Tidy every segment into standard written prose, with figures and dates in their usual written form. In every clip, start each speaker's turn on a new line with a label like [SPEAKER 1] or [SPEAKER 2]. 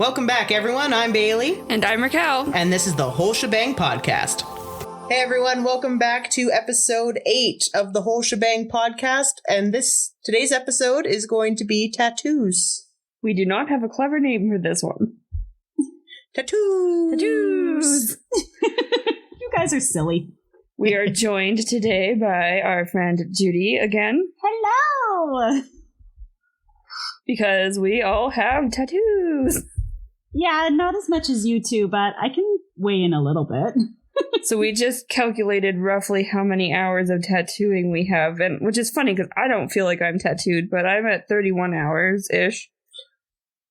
[SPEAKER 1] Welcome back, everyone. I'm Bailey.
[SPEAKER 2] And I'm Raquel.
[SPEAKER 1] And this is the Whole Shebang Podcast. Hey, everyone. Welcome back to episode 8 of the Whole Shebang Podcast. And today's episode is going to be tattoos.
[SPEAKER 2] We do not have a clever name for this one.
[SPEAKER 1] Tattoos.
[SPEAKER 2] Tattoos.
[SPEAKER 3] You guys are silly.
[SPEAKER 2] We are joined today by our friend Judy again.
[SPEAKER 3] Hello!
[SPEAKER 2] Because we all have tattoos.
[SPEAKER 3] Yeah, not as much as you two, but I can weigh in a little bit.
[SPEAKER 2] So we just calculated roughly how many hours of tattooing we have, and which is funny because I don't feel like I'm tattooed, but I'm at 31 hours-ish.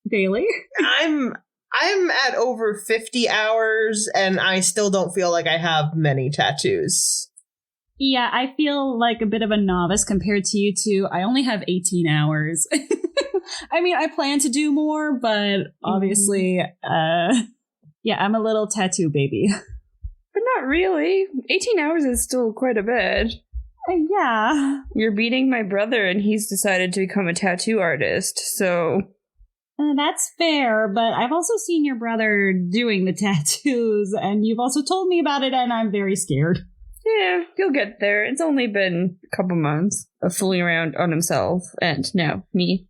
[SPEAKER 3] Bailey?
[SPEAKER 1] I'm at over 50 hours, and I still don't feel like I have many tattoos.
[SPEAKER 3] Yeah, I feel like a bit of a novice compared to you two. I only have 18 hours. I mean, I plan to do more, but obviously, yeah, I'm a little tattoo baby.
[SPEAKER 2] But not really. 18 hours is still quite a bit.
[SPEAKER 3] Yeah.
[SPEAKER 2] You're beating my brother, and he's decided to become a tattoo artist, so...
[SPEAKER 3] That's fair, but I've also seen your brother doing the tattoos, and you've also told me about it, and I'm very scared.
[SPEAKER 2] Yeah, he'll get there. It's only been a couple months of fooling around on himself, and now me.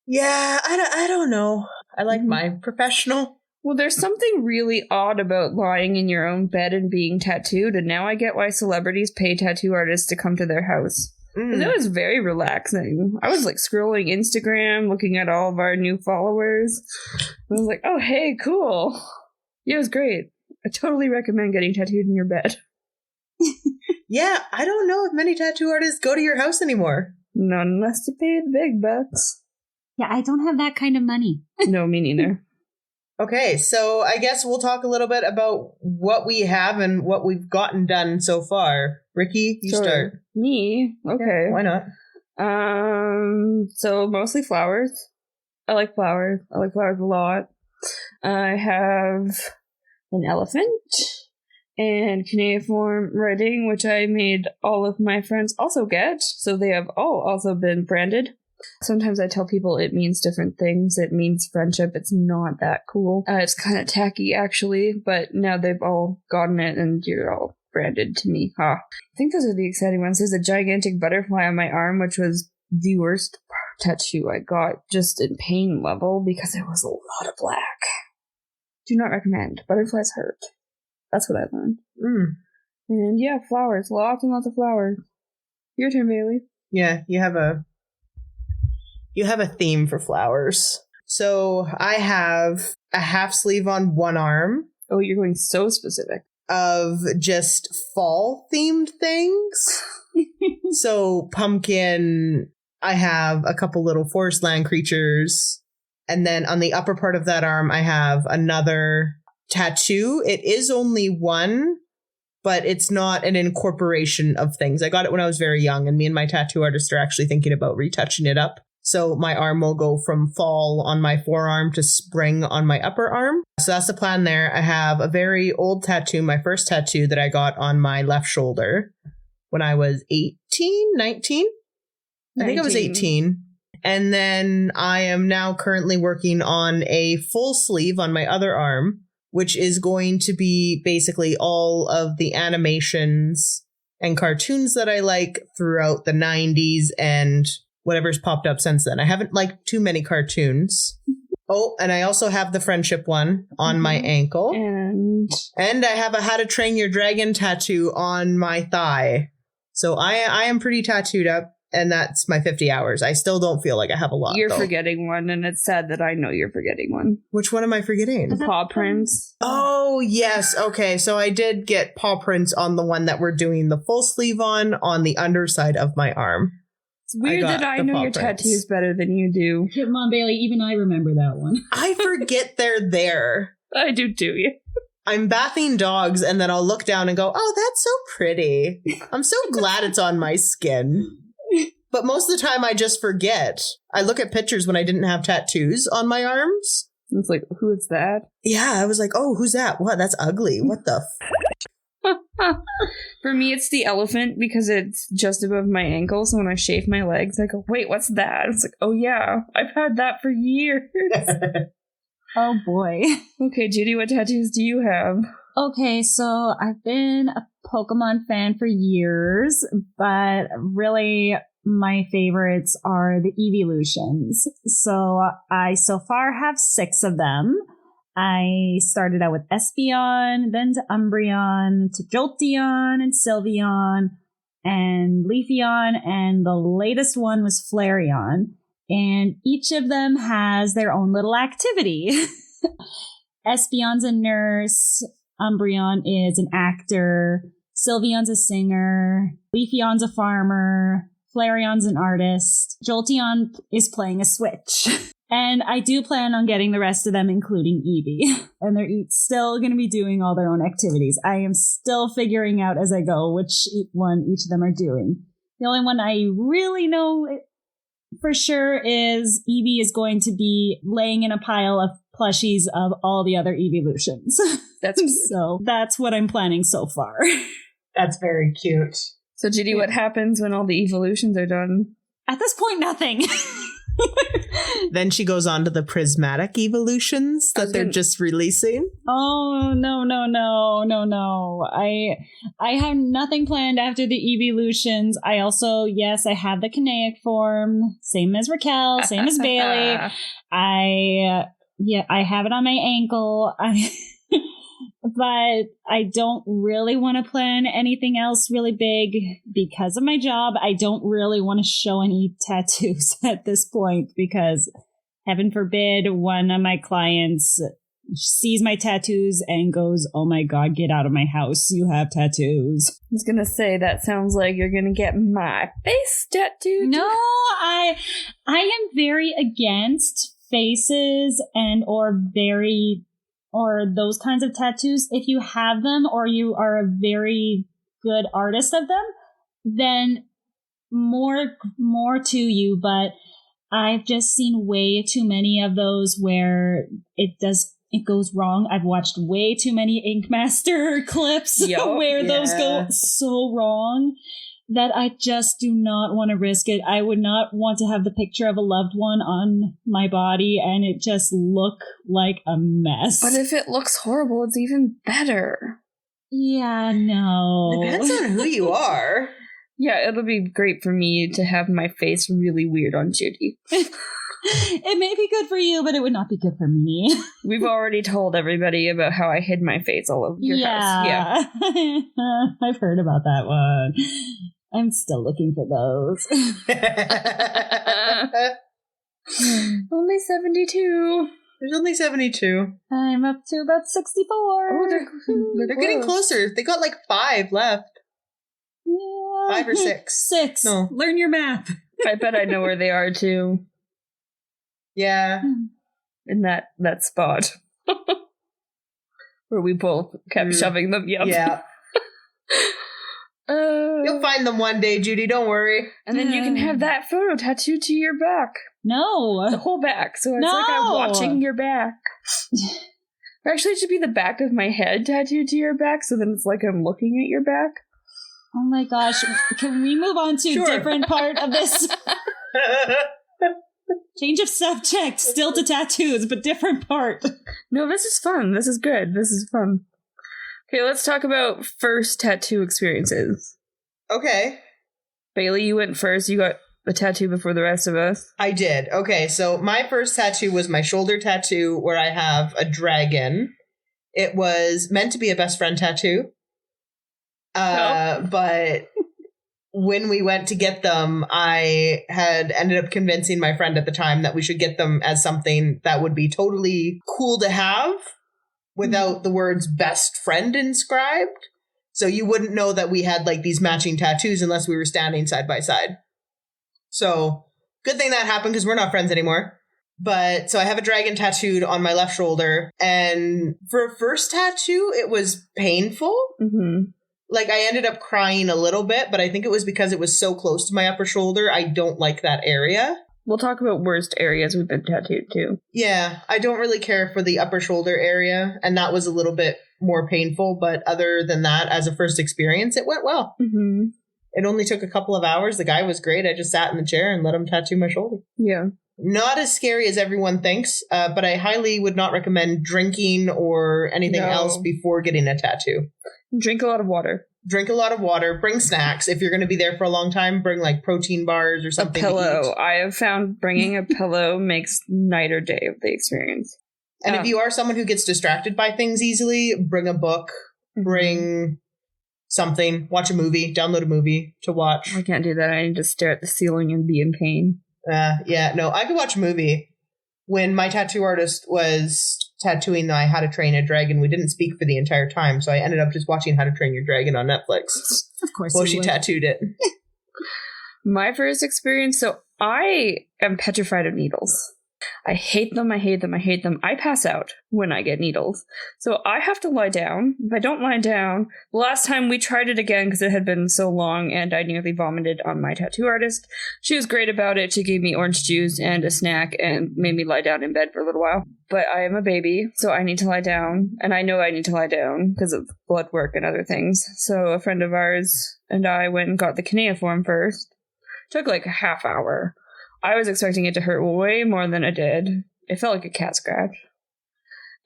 [SPEAKER 1] Yeah, I don't know. I like my professional.
[SPEAKER 2] Well, there's something really odd about lying in your own bed and being tattooed, and now I get why celebrities pay tattoo artists to come to their house. It was very relaxing. I was like scrolling Instagram, looking at all of our new followers. I was like, oh, hey, cool. Yeah, it was great. I totally recommend getting tattooed in your bed.
[SPEAKER 1] Yeah, I don't know if many tattoo artists go to your house anymore.
[SPEAKER 2] Not unless to pay the big bucks.
[SPEAKER 3] Yeah, I don't have that kind of money.
[SPEAKER 2] No, me neither.
[SPEAKER 1] Okay, so I guess we'll talk a little bit about what we have and what we've gotten done so far. Ricky, you start.
[SPEAKER 2] Me? Okay.
[SPEAKER 1] Yeah, why not?
[SPEAKER 2] So mostly flowers. I like flowers. I like flowers a lot. I have an elephant and cuneiform writing, which I made all of my friends also get. So they have all also been branded. Sometimes I tell people it means different things. It means friendship. It's not that cool. It's kind of tacky, actually, but now they've all gotten it and you're all branded to me. I think those are the exciting ones. There's a gigantic butterfly on my arm, which was the worst tattoo I got, just in pain level, because it was a lot of black. Do not recommend. Butterflies hurt. That's what I learned. And yeah, flowers. Lots and lots of flowers. Your turn, Bailey.
[SPEAKER 1] Yeah, you have a theme for flowers. So I have a half sleeve on one arm.
[SPEAKER 2] Oh, you're going so specific.
[SPEAKER 1] Of just fall themed things. So pumpkin, I have a couple little forest land creatures. And then on the upper part of that arm, I have another tattoo. It is only one, but it's not an incorporation of things. I got it when I was very young, and me and my tattoo artist are actually thinking about retouching it up. So my arm will go from fall on my forearm to spring on my upper arm. So that's the plan there. I have a very old tattoo, my first tattoo that I got on my left shoulder when I was 19. I think I was 18. And then I am now currently working on a full sleeve on my other arm, which is going to be basically all of the animations and cartoons that I like throughout the 90s and whatever's popped up since then. I haven't liked too many cartoons. Oh, and I also have the friendship one on my ankle. And I have a How to Train Your Dragon tattoo on my thigh. So I am pretty tattooed up, and that's my 50 hours. I still don't feel like I have a lot,
[SPEAKER 2] You're forgetting one, and it's sad that I know you're forgetting one.
[SPEAKER 1] Which one am I forgetting?
[SPEAKER 2] The paw prints.
[SPEAKER 1] Oh, yes. Okay, so I did get paw prints on the one that we're doing the full sleeve on the underside of my arm.
[SPEAKER 2] It's weird that I know your tattoos better than you do.
[SPEAKER 3] Come on, Bailey. Even I remember that one.
[SPEAKER 1] I forget they're there.
[SPEAKER 2] I do too. Yeah.
[SPEAKER 1] I'm bathing dogs, and then I'll look down and go, oh, that's so pretty. I'm so glad it's on my skin. But most of the time, I just forget. I look at pictures when I didn't have tattoos on my arms.
[SPEAKER 2] It's like, who is that?
[SPEAKER 1] Yeah, I was like, oh, who's that? What? That's ugly. What the
[SPEAKER 2] For me, it's the elephant because it's just above my ankle. So when I shave my legs, I go, wait, what's that? It's like, oh yeah, I've had that for years.
[SPEAKER 3] Oh boy.
[SPEAKER 2] Okay, Judy, what tattoos do you have?
[SPEAKER 3] Okay, so I've been a Pokemon fan for years, but really my favorites are the evolutions. So I so far have 6 of them. I started out with Espeon, then to Umbreon, to Jolteon, and Sylveon, and Leafeon, and the latest one was Flareon. And each of them has their own little activity. Espeon's a nurse, Umbreon is an actor, Sylveon's a singer, Leafeon's a farmer, Flareon's an artist, Jolteon is playing a Switch. And I do plan on getting the rest of them, including Eevee. And they're still going to be doing all their own activities. I am still figuring out as I go which one each of them are doing. The only one I really know for sure is Eevee is going to be laying in a pile of plushies of all the other evolutions.
[SPEAKER 2] That's cute.
[SPEAKER 3] So that's what I'm planning so far.
[SPEAKER 1] That's very cute.
[SPEAKER 2] So, Judy, what happens when all the evolutions are done?
[SPEAKER 3] At this point, nothing.
[SPEAKER 1] Then she goes on to the prismatic evolutions that they're just releasing.
[SPEAKER 3] Oh, no. I have nothing planned after the evolutions. I also, yes, I have the Canaic form, same as Raquel, same as Bailey. I have it on my ankle. But I don't really want to plan anything else really big because of my job. I don't really want to show any tattoos at this point because heaven forbid one of my clients sees my tattoos and goes, "Oh my God, get out of my house. You have tattoos."
[SPEAKER 2] I was going to say, that sounds like you're going to get my face tattooed.
[SPEAKER 3] No, I am very against faces or those kinds of tattoos. If you have them or you are a very good artist of them, then more to you. But I've just seen way too many of those where it goes wrong. I've watched way too many Ink Master clips where those go so wrong that I just do not want to risk it. I would not want to have the picture of a loved one on my body and it just look like a mess.
[SPEAKER 2] But if it looks horrible, it's even better.
[SPEAKER 3] Yeah, no.
[SPEAKER 1] Depends on who you are.
[SPEAKER 2] Yeah, it'll be great for me to have my face really weird on Judy.
[SPEAKER 3] It may be good for you, but it would not be good for me.
[SPEAKER 2] We've already told everybody about how I hid my face all over your house. Yeah.
[SPEAKER 3] I've heard about that one. I'm still looking for those.
[SPEAKER 2] Only 72.
[SPEAKER 1] There's only 72.
[SPEAKER 3] I'm up to about 64.
[SPEAKER 2] Oh,
[SPEAKER 1] they're getting closer. They got like 5 left.
[SPEAKER 3] Yeah.
[SPEAKER 1] 5 or 6.
[SPEAKER 3] 6.
[SPEAKER 1] No.
[SPEAKER 3] Learn your math.
[SPEAKER 2] I bet I know where they are too.
[SPEAKER 1] Yeah.
[SPEAKER 2] In that spot. Where we both kept shoving them. Yep.
[SPEAKER 1] Yeah. You'll find them one day, Judy. Don't worry.
[SPEAKER 2] And then you can have that photo tattooed to your back.
[SPEAKER 3] No.
[SPEAKER 2] The whole back. So it's like I'm watching your back. Or actually, it should be the back of my head tattooed to your back. So then it's like I'm looking at your back.
[SPEAKER 3] Oh my gosh. Can we move on to a different part of this? Change of subject. Still to tattoos, but different part.
[SPEAKER 2] No, this is fun. This is good. This is fun. Okay, let's talk about first tattoo experiences.
[SPEAKER 1] Okay.
[SPEAKER 2] Bailey, you went first. You got a tattoo before the rest of us.
[SPEAKER 1] I did. Okay, so my first tattoo was my shoulder tattoo where I have a dragon. It was meant to be a best friend tattoo. But when we went to get them, I had ended up convincing my friend at the time that we should get them as something that would be totally cool to have without the words best friend inscribed. So you wouldn't know that we had like these matching tattoos unless we were standing side by side. So good thing that happened because we're not friends anymore. But so I have a dragon tattooed on my left shoulder. And for a first tattoo, it was painful.
[SPEAKER 2] Mm-hmm.
[SPEAKER 1] Like I ended up crying a little bit, but I think it was because it was so close to my upper shoulder. I don't like that area.
[SPEAKER 2] We'll talk about worst areas we've been tattooed too.
[SPEAKER 1] Yeah, I don't really care for the upper shoulder area. And that was a little bit more painful. But other than that, as a first experience, it went well.
[SPEAKER 2] Mm-hmm.
[SPEAKER 1] It only took a couple of hours. The guy was great. I just sat in the chair and let him tattoo my shoulder.
[SPEAKER 2] Yeah.
[SPEAKER 1] Not as scary as everyone thinks, but I highly would not recommend drinking or anything else before getting a tattoo.
[SPEAKER 2] Drink a lot of water.
[SPEAKER 1] Drink a lot of water. Bring snacks. If you're going to be there for a long time, bring like protein bars or something.
[SPEAKER 2] A pillow. I have found bringing a pillow makes night or day of the experience.
[SPEAKER 1] And if you are someone who gets distracted by things easily, bring a book. Bring something. Watch a movie. Download a movie to watch.
[SPEAKER 2] I can't do that. I need to stare at the ceiling and be in pain.
[SPEAKER 1] Yeah, no, I could watch a movie. When my tattoo artist was tattooing I How to Train a Dragon, we didn't speak for the entire time, so I ended up just watching How to Train Your Dragon on Netflix.
[SPEAKER 3] Of course.
[SPEAKER 1] Well, she tattooed it.
[SPEAKER 2] My first experience, so I am petrified of needles. I hate them, I hate them, I hate them. I pass out when I get needles. So I have to lie down. If I don't lie down, the last time we tried it again because it had been so long and I nearly vomited on my tattoo artist. She was great about it. She gave me orange juice and a snack and made me lie down in bed for a little while. But I am a baby, so I need to lie down. And I know I need to lie down because of blood work and other things. So a friend of ours and I went and got the cuneiform first. Took like a half hour. I was expecting it to hurt way more than it did. It felt like a cat scratch.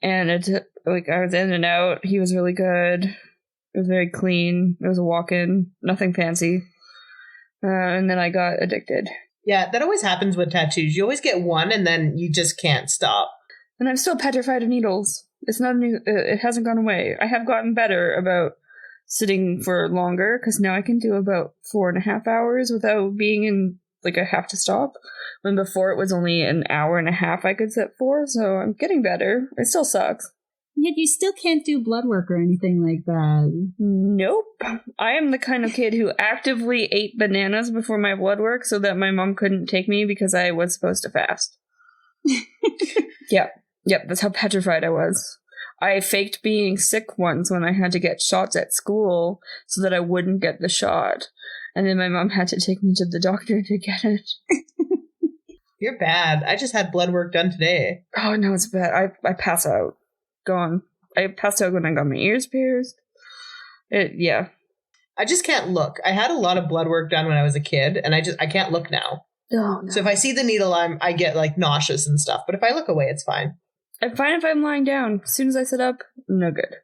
[SPEAKER 2] And I was in and out. He was really good. It was very clean. It was a walk-in. Nothing fancy. And then I got addicted.
[SPEAKER 1] Yeah, that always happens with tattoos. You always get one and then you just can't stop.
[SPEAKER 2] And I'm still petrified of needles. It's not it hasn't gone away. I have gotten better about sitting for longer because now I can do about 4.5 hours without being in I have to stop. When before it was only an hour and a half I could sit for, so I'm getting better. It still sucks.
[SPEAKER 3] Yet you still can't do blood work or anything like that.
[SPEAKER 2] Nope. I am the kind of kid who actively ate bananas before my blood work so that my mom couldn't take me because I was supposed to fast. Yep, that's how petrified I was. I faked being sick once when I had to get shots at school so that I wouldn't get the shot. And then my mom had to take me to the doctor to get it.
[SPEAKER 1] You're bad. I just had blood work done today.
[SPEAKER 2] Oh, no, it's bad. I pass out. Go on. I passed out when I got my ears pierced. Yeah.
[SPEAKER 1] I just can't look. I had a lot of blood work done when I was a kid, and I can't look now.
[SPEAKER 2] Oh, no.
[SPEAKER 1] So if I see the needle, I get nauseous and stuff. But if I look away, it's fine.
[SPEAKER 2] I'm fine if I'm lying down. As soon as I sit up, no good.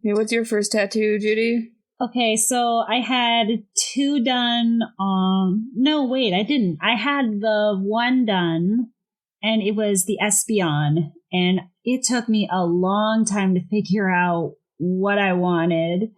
[SPEAKER 2] Hey, what's your first tattoo, Judy?
[SPEAKER 3] Okay, so I had 2 done on... No, wait, I didn't. I had the 1 done, and it was the Espion. And it took me a long time to figure out what I wanted.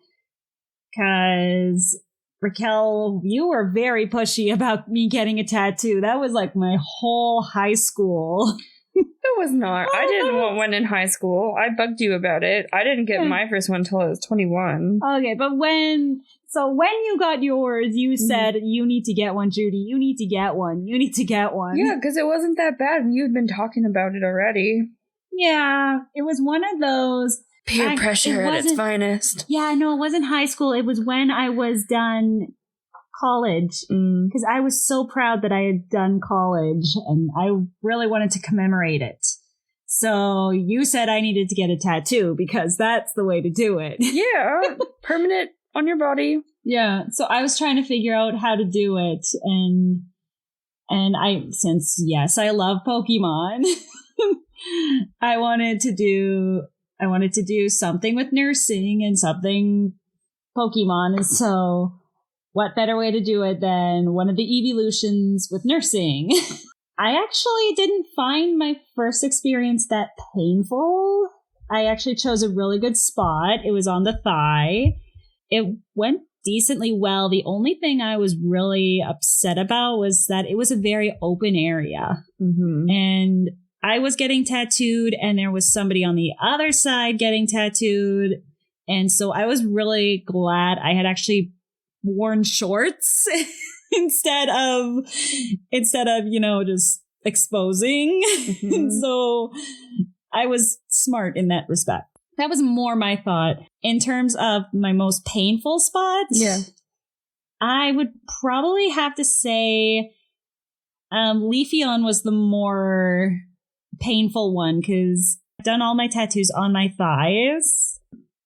[SPEAKER 3] Because, Raquel, you were very pushy about me getting a tattoo. That was like my whole high school.
[SPEAKER 2] It was not. I didn't want one in high school. I bugged you about it. I didn't get my first one until I was 21.
[SPEAKER 3] Okay, but when you got yours, you said, you need to get one, Judy. You need to get one. You need to get one.
[SPEAKER 2] Yeah, because it wasn't that bad, and you'd been talking about it already.
[SPEAKER 3] Yeah, it was one of those...
[SPEAKER 2] Peer pressure at its finest.
[SPEAKER 3] Yeah, no, it wasn't high school. It was when I was done college, because I was so proud that I had done college and I really wanted to commemorate it. So you said I needed to get a tattoo because that's the way to do it.
[SPEAKER 2] Yeah, permanent on your body.
[SPEAKER 3] Yeah, so I was trying to figure out how to do it, and since I love Pokemon, I wanted to do something with nursing and something Pokemon, and so what better way to do it than one of the evolutions with nursing? I actually didn't find my first experience that painful. I actually chose a really good spot. It was on the thigh. It went decently well. The only thing I was really upset about was that it was a very open area. Mm-hmm. And I was getting tattooed and there was somebody on the other side getting tattooed. And so I was really glad I had actually worn shorts instead of just exposing. Mm-hmm. So I was smart in that respect. That was more my thought. In terms of my most painful spots, I would probably have to say Leafeon was the more painful one because I've done all my tattoos on my thighs,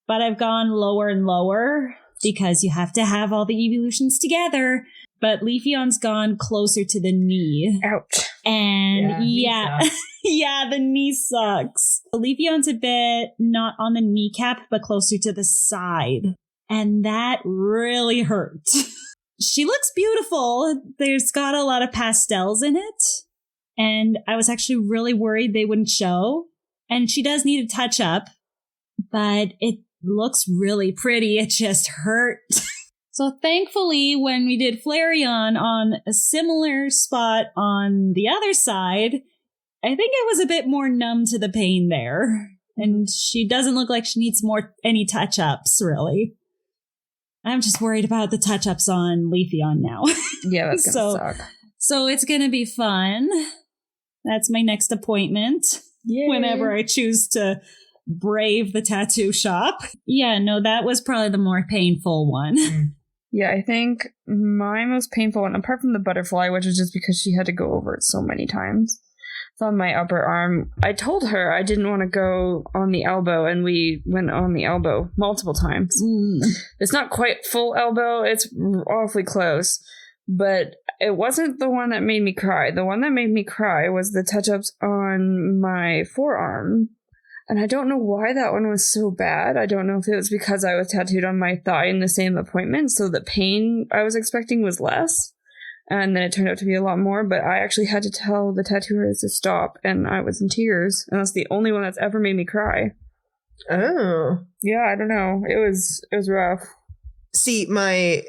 [SPEAKER 3] but I've gone lower and lower because you have to have all the evolutions together. But Leafeon's gone closer to the knee.
[SPEAKER 2] Ouch.
[SPEAKER 3] And
[SPEAKER 1] Yeah,
[SPEAKER 3] yeah, the knee sucks. Alethion's a bit not on the kneecap, but closer to the side. And that really hurt. She looks beautiful. There's got a lot of pastels in it. And I was actually really worried they wouldn't show. And she does need a touch up, but it looks really pretty. It just hurt. So thankfully, when we did Flareon on a similar spot on the other side, I think it was a bit more numb to the pain there. And she doesn't look like she needs any touch-ups, really. I'm just worried about the touch-ups on Leafeon now.
[SPEAKER 2] Yeah, that's gonna suck.
[SPEAKER 3] So it's going to be fun. That's my next appointment.
[SPEAKER 2] Yay.
[SPEAKER 3] Whenever I choose to brave the tattoo shop. Yeah, no, that was probably the more painful one.
[SPEAKER 2] Yeah, I think my most painful one, apart from the butterfly, which was just because she had to go over it so many times, it's on my upper arm. I told her I didn't want to go on the elbow, and we went on the elbow multiple times. It's not quite full elbow, it's awfully close, but it wasn't the one that made me cry. The one that made me cry was the touch-ups on my forearm. And I don't know why that one was so bad. I don't know if it was because I was tattooed on my thigh in the same appointment, so the pain I was expecting was less. And then it turned out to be a lot more, but I actually had to tell the tattoo artist to stop, and I was in tears. And that's the only one that's ever made me cry.
[SPEAKER 1] Oh.
[SPEAKER 2] Yeah, I don't know. It was rough.
[SPEAKER 1] See, my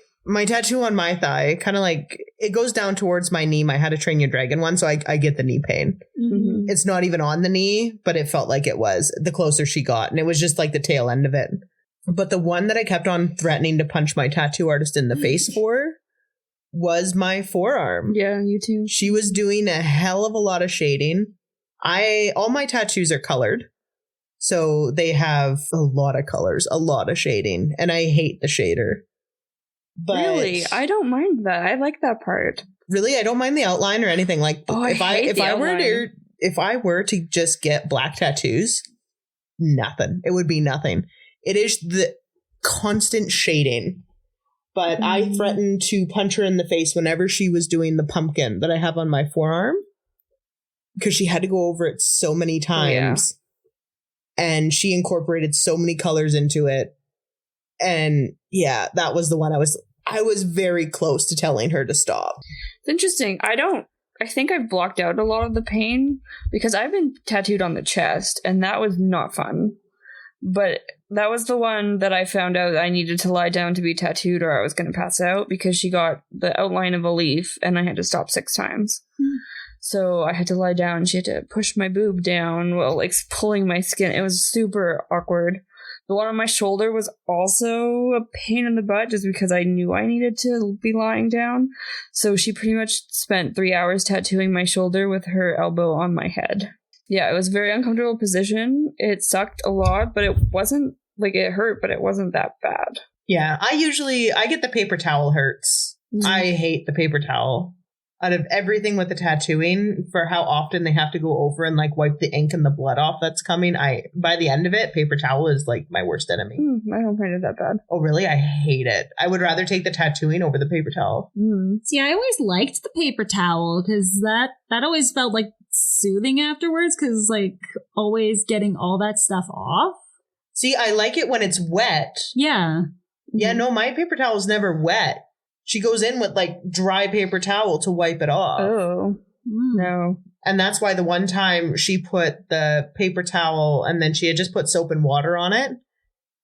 [SPEAKER 1] tattoo on my thigh, kind of like, it goes down towards my knee. My How to Train Your Dragon one, so I get the knee pain.
[SPEAKER 2] Mm-hmm.
[SPEAKER 1] It's not even on the knee, but it felt like it was the closer she got. And it was just like the tail end of it. But the one that I kept on threatening to punch my tattoo artist in the face for was my forearm.
[SPEAKER 2] Yeah, you too.
[SPEAKER 1] She was doing a hell of a lot of shading. All my tattoos are colored. So they have a lot of colors, a lot of shading. And I hate the shader. But
[SPEAKER 2] really? I don't mind that. I like that part.
[SPEAKER 1] Really, I don't mind the outline or anything. Like, if I were to just get black tattoos, nothing. It would be nothing. It is the constant shading. But I threatened to punch her in the face whenever she was doing the pumpkin that I have on my forearm, because she had to go over it so many times. Yeah. And she incorporated so many colors into it. And yeah, that was the one I was very close to telling her to stop.
[SPEAKER 2] It's interesting. I think I've blocked out a lot of the pain because I've been tattooed on the chest, and that was not fun. But that was the one that I found out I needed to lie down to be tattooed or I was going to pass out, because she got the outline of a leaf and I had to stop 6 times. So I had to lie down. She had to push my boob down while like pulling my skin. It was super awkward. The one on my shoulder was also a pain in the butt just because I knew I needed to be lying down. So she pretty much spent 3 hours tattooing my shoulder with her elbow on my head. Yeah, it was a very uncomfortable position. It sucked a lot, but it wasn't like it hurt, but it wasn't that bad.
[SPEAKER 1] Yeah, I get the paper towel hurts. I hate the paper towel. Out of everything with the tattooing, for how often they have to go over and like wipe the ink and the blood off that's coming, by the end of it, paper towel is like my worst enemy.
[SPEAKER 2] I don't find it that bad.
[SPEAKER 1] Oh, really? I hate it. I would rather take the tattooing over the paper towel.
[SPEAKER 3] See, I always liked the paper towel because that always felt like soothing afterwards, because like always getting all that stuff off.
[SPEAKER 1] See, I like it when it's wet.
[SPEAKER 3] Yeah.
[SPEAKER 1] Yeah, no, my paper towel is never wet. She goes in with like dry paper towel to wipe it off.
[SPEAKER 2] Oh, no.
[SPEAKER 1] And that's why the one time she put the paper towel and then she had just put soap and water on it,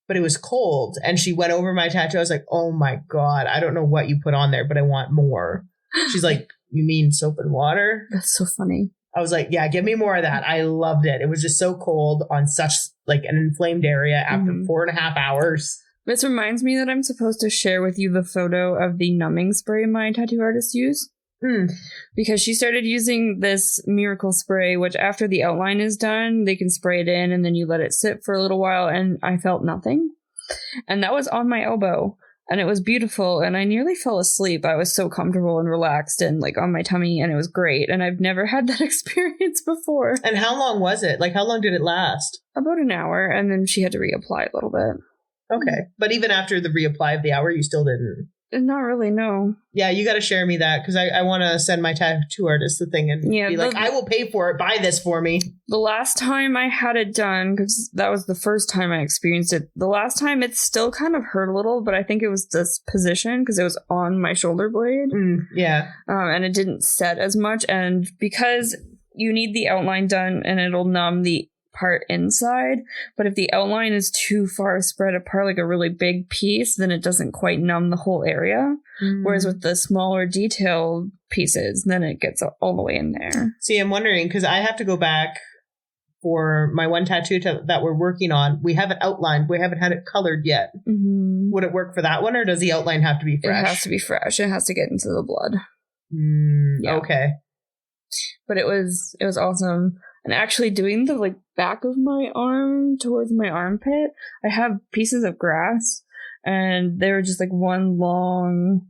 [SPEAKER 1] but it was cold. And she went over my tattoo. I was like, oh my God, I don't know what you put on there, but I want more. She's like, you mean soap and water?
[SPEAKER 2] That's so funny.
[SPEAKER 1] I was like, yeah, give me more of that. I loved it. It was just so cold on such like an inflamed area after 4.5 hours.
[SPEAKER 2] This reminds me that I'm supposed to share with you the photo of the numbing spray my tattoo artist used. Because she started using this miracle spray, which after the outline is done, they can spray it in and then you let it sit for a little while, and I felt nothing. And that was on my elbow, and it was beautiful, and I nearly fell asleep. I was so comfortable and relaxed and like on my tummy, and it was great, and I've never had that experience before.
[SPEAKER 1] And how long was it? Like, how long did it last?
[SPEAKER 2] About an hour, and then she had to reapply a little bit.
[SPEAKER 1] Okay. But even after the reapply of the hour, you still didn't?
[SPEAKER 2] Not really, no.
[SPEAKER 1] Yeah, you got to share me that because I want to send my tattoo artist the thing and be like, I will pay for it. Buy this for me.
[SPEAKER 2] The last time I had it done, because that was the first time I experienced it, the last time it still kind of hurt a little, but I think it was this position because it was on my shoulder blade.
[SPEAKER 1] Yeah.
[SPEAKER 2] And it didn't set as much. And because you need the outline done and it'll numb the part inside, but if the outline is too far spread apart, like a really big piece, then it doesn't quite numb the whole area. Whereas with the smaller detailed pieces, then it gets all the way in there.
[SPEAKER 1] See, I'm wondering because I have to go back for my one tattoo that we're working on. We have it outlined. We haven't had it colored yet. Would it work for that one, or does the outline have to be fresh?
[SPEAKER 2] It has to be fresh. It has to get into the blood.
[SPEAKER 1] Okay.
[SPEAKER 2] But it was awesome. And actually doing the like back of my arm towards my armpit, I have pieces of grass and they were just like one long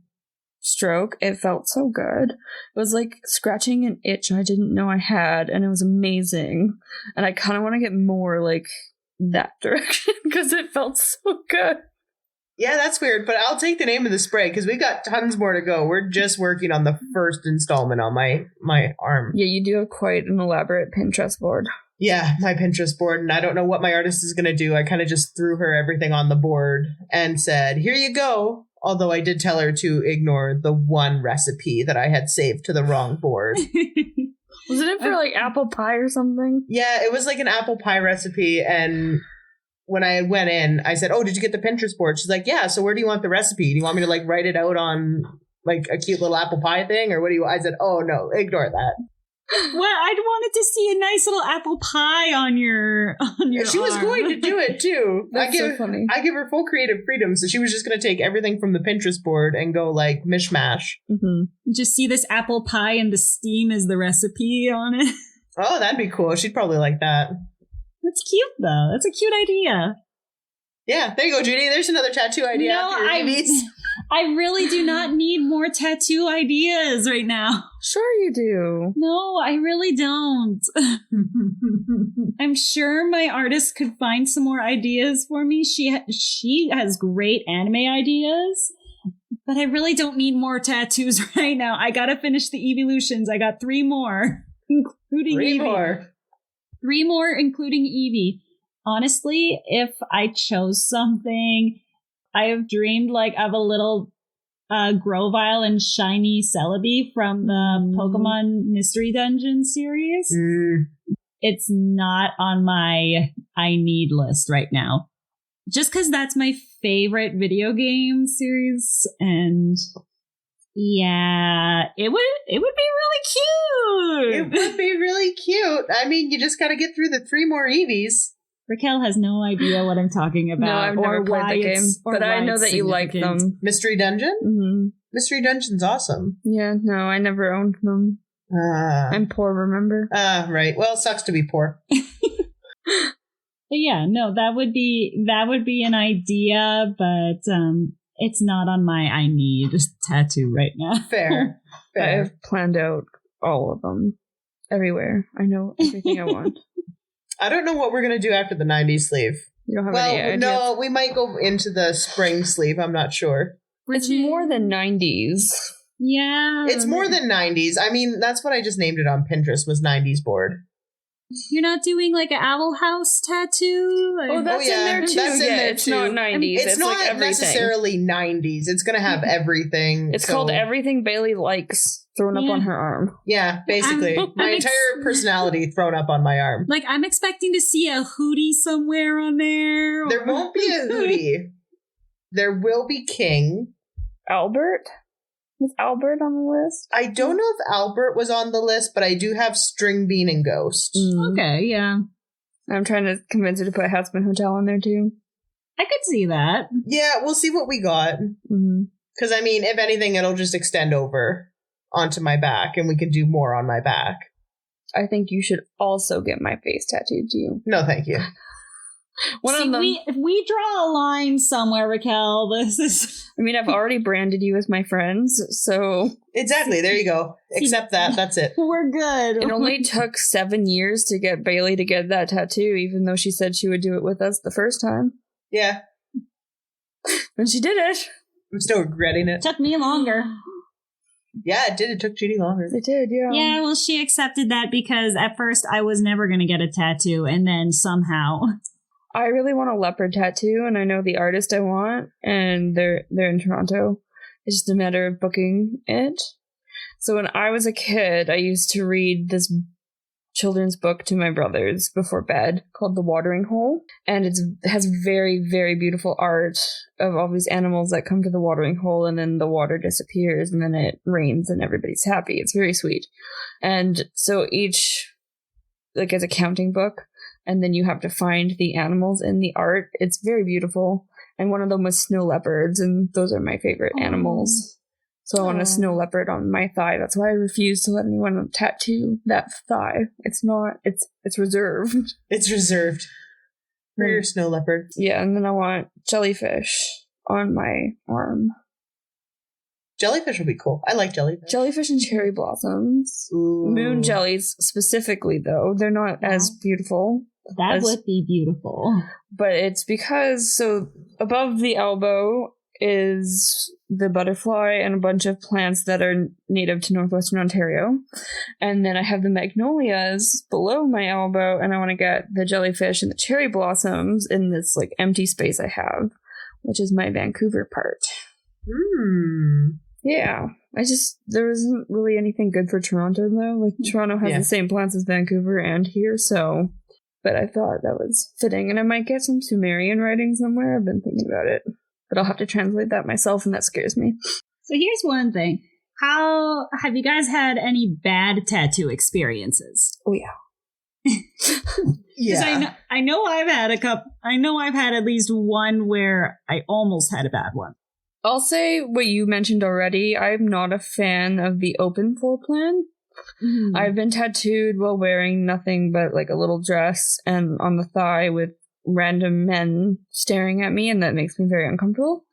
[SPEAKER 2] stroke. It felt so good. It was like scratching an itch I didn't know I had, and it was amazing. And I kind of want to get more like that direction because it felt so good.
[SPEAKER 1] Yeah, that's weird, but I'll take the name of the spray because we've got tons more to go. We're just working on the first installment on my arm.
[SPEAKER 2] Yeah, you do have quite an elaborate Pinterest board.
[SPEAKER 1] Yeah, my Pinterest board, and I don't know what my artist is going to do. I kind of just threw her everything on the board and said, here you go. Although I did tell her to ignore the one recipe that I had saved to the wrong board.
[SPEAKER 2] Wasn't it for like apple pie or something?
[SPEAKER 1] Yeah, it was like an apple pie recipe, and when I went in, I said, oh, did you get the Pinterest board? She's like, yeah, so where do you want the recipe? Do you want me to like write it out on like a cute little apple pie thing? Or what do you, I said, oh no, ignore that.
[SPEAKER 3] Well, I wanted to see a nice little apple pie on your
[SPEAKER 1] She was going to do it too.
[SPEAKER 2] That's so funny.
[SPEAKER 1] I give her full creative freedom, so she was just going to take everything from the Pinterest board and go like mishmash.
[SPEAKER 3] Just see this apple pie and the steam is the recipe on it.
[SPEAKER 1] Oh, that'd be cool. She'd probably like that.
[SPEAKER 3] That's cute, though. That's a cute idea.
[SPEAKER 1] Yeah, there you go, Judy. There's another tattoo idea.
[SPEAKER 3] No, I really do not need more tattoo ideas right now.
[SPEAKER 2] Sure you do.
[SPEAKER 3] No, I really don't. I'm sure my artist could find some more ideas for me. She has great anime ideas, but I really don't need more tattoos right now. I gotta finish the evolutions. I got 3 more, including Eevee. 3 more, including Eevee. Honestly, if I chose something, I have dreamed like of a little Grovyle and shiny Celebi from the Pokemon Mystery Dungeon series. It's not on my I need list right now. Just because that's my favorite video game series, and yeah, it would be really cute.
[SPEAKER 1] It would be really cute. I mean, you just got to get through the 3 more Eevees.
[SPEAKER 3] Raquel has no idea what I'm talking about.
[SPEAKER 2] No, I've never played the game, but I know that you like them.
[SPEAKER 1] Mystery Dungeon? Mystery Dungeon's awesome.
[SPEAKER 2] Yeah, no, I never owned them. I'm poor, remember?
[SPEAKER 1] Right. Well, it sucks to be poor.
[SPEAKER 3] But yeah, no, that would be an idea, but it's not on my I need tattoo right now.
[SPEAKER 1] Fair.
[SPEAKER 2] I've planned out all of them. Everywhere. I know everything I want.
[SPEAKER 1] I don't know what we're going to do after the 90s sleeve.
[SPEAKER 2] You don't have any idea?
[SPEAKER 1] No, we might go into the spring sleeve. I'm not sure.
[SPEAKER 2] It's more than 90s.
[SPEAKER 3] Yeah.
[SPEAKER 1] It's more than 90s. I mean, that's what I just named it on Pinterest was 90s board.
[SPEAKER 3] You're not doing like an owl house tattoo?
[SPEAKER 2] Oh, that's in there too.
[SPEAKER 1] That's in there
[SPEAKER 2] it's
[SPEAKER 1] too.
[SPEAKER 2] not 90s.
[SPEAKER 1] It's not
[SPEAKER 2] like
[SPEAKER 1] necessarily 90s. It's going to have everything.
[SPEAKER 2] It's called Everything Bailey Likes thrown up on her arm.
[SPEAKER 1] Yeah, basically. My entire personality thrown up on my arm.
[SPEAKER 3] Like, I'm expecting to see a Hootie somewhere on there.
[SPEAKER 1] There won't be a Hootie. There will be King.
[SPEAKER 2] Albert? Was Albert on the list?
[SPEAKER 1] I don't know if Albert was on the list, but I do have String Bean and Ghost.
[SPEAKER 3] Okay, yeah.
[SPEAKER 2] I'm trying to convince her to put Husband Hotel on there too.
[SPEAKER 3] I could see that.
[SPEAKER 1] Yeah, we'll see what we got. Because, I mean, if anything, it'll just extend over onto my back, and we can do more on my back.
[SPEAKER 2] I think you should also get my face tattooed too.
[SPEAKER 1] No, thank you.
[SPEAKER 3] If we draw a line somewhere, Raquel, this is...
[SPEAKER 2] I mean, I've already branded you as my friends, so...
[SPEAKER 1] Exactly, there you go. Except that's it.
[SPEAKER 3] We're good.
[SPEAKER 2] It only took 7 years to get Bailey to get that tattoo, even though she said she would do it with us the first time.
[SPEAKER 1] Yeah.
[SPEAKER 2] And she did it.
[SPEAKER 1] I'm still regretting it.
[SPEAKER 3] Took me longer.
[SPEAKER 1] Yeah, it did. It took Judy longer.
[SPEAKER 2] It did, yeah.
[SPEAKER 3] Yeah, well, she accepted that because at first I was never going to get a tattoo, and then somehow...
[SPEAKER 2] I really want a leopard tattoo, and I know the artist I want, and they're in Toronto. It's just a matter of booking it. So when I was a kid, I used to read this children's book to my brothers before bed called The Watering Hole, and it has very, very beautiful art of all these animals that come to the watering hole, and then the water disappears, and then it rains, and everybody's happy. It's very sweet. And so each, like, as a counting book, and then you have to find the animals in the art. It's very beautiful. And one of them was snow leopards, and those are my favorite animals. So I want a snow leopard on my thigh. That's why I refuse to let anyone tattoo that thigh. It's not, it's reserved.
[SPEAKER 1] It's reserved for your snow leopard.
[SPEAKER 2] Yeah, and then I want jellyfish on my arm.
[SPEAKER 1] Jellyfish would be cool. I like jellyfish.
[SPEAKER 2] Jellyfish and cherry blossoms.
[SPEAKER 1] Ooh.
[SPEAKER 2] Moon jellies specifically, though. They're not as beautiful.
[SPEAKER 3] That would be beautiful.
[SPEAKER 2] But it's because, so above the elbow is the butterfly and a bunch of plants that are native to northwestern Ontario. And then I have the magnolias below my elbow, and I want to get the jellyfish and the cherry blossoms in this like empty space I have, which is my Vancouver part. Yeah. There isn't really anything good for Toronto, though. Like, Toronto has the same plants as Vancouver and here, so... But I thought that was fitting, and I might get some Sumerian writing somewhere. I've been thinking about it. But I'll have to translate that myself, and that scares me.
[SPEAKER 3] So here's one thing. How have you guys had any bad tattoo experiences?
[SPEAKER 2] Oh, yeah.
[SPEAKER 3] Yeah. I know I've had a couple. I know I've had at least one where I almost had a bad one.
[SPEAKER 2] I'll say what you mentioned already. I'm not a fan of the open floor plan. Mm-hmm. I've been tattooed while wearing nothing but like a little dress and on the thigh with random men staring at me, and that makes me very uncomfortable.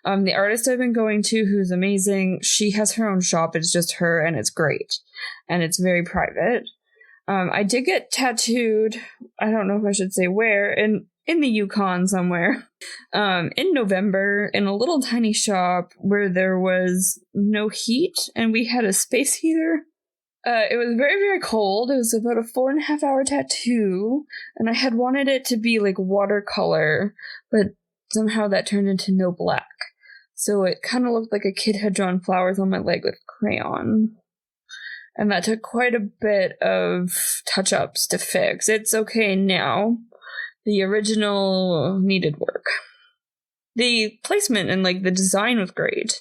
[SPEAKER 2] The artist I've been going to, who's amazing, she has her own shop. It's just her, and it's great, and it's very private. I did get tattooed. I don't know if I should say where, in the Yukon somewhere, in November, in a little tiny shop where there was no heat, and we had a space heater. It was very, very cold. It was about a 4.5 hour tattoo, and I had wanted it to be like watercolor, but somehow that turned into no black. So it kind of looked like a kid had drawn flowers on my leg with crayon. And that took quite a bit of touch-ups to fix. It's okay now. The original needed work. The placement and like the design was great,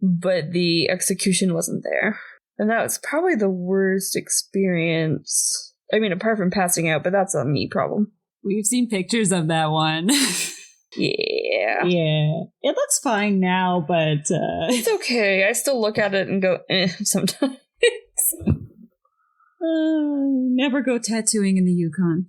[SPEAKER 2] but the execution wasn't there. And that was probably the worst experience. I mean, apart from passing out, but that's a me problem.
[SPEAKER 3] We've seen pictures of that one.
[SPEAKER 2] Yeah.
[SPEAKER 3] Yeah. It looks fine now, but...
[SPEAKER 2] It's okay. I still look at it and go, sometimes.
[SPEAKER 3] Never go tattooing in the Yukon.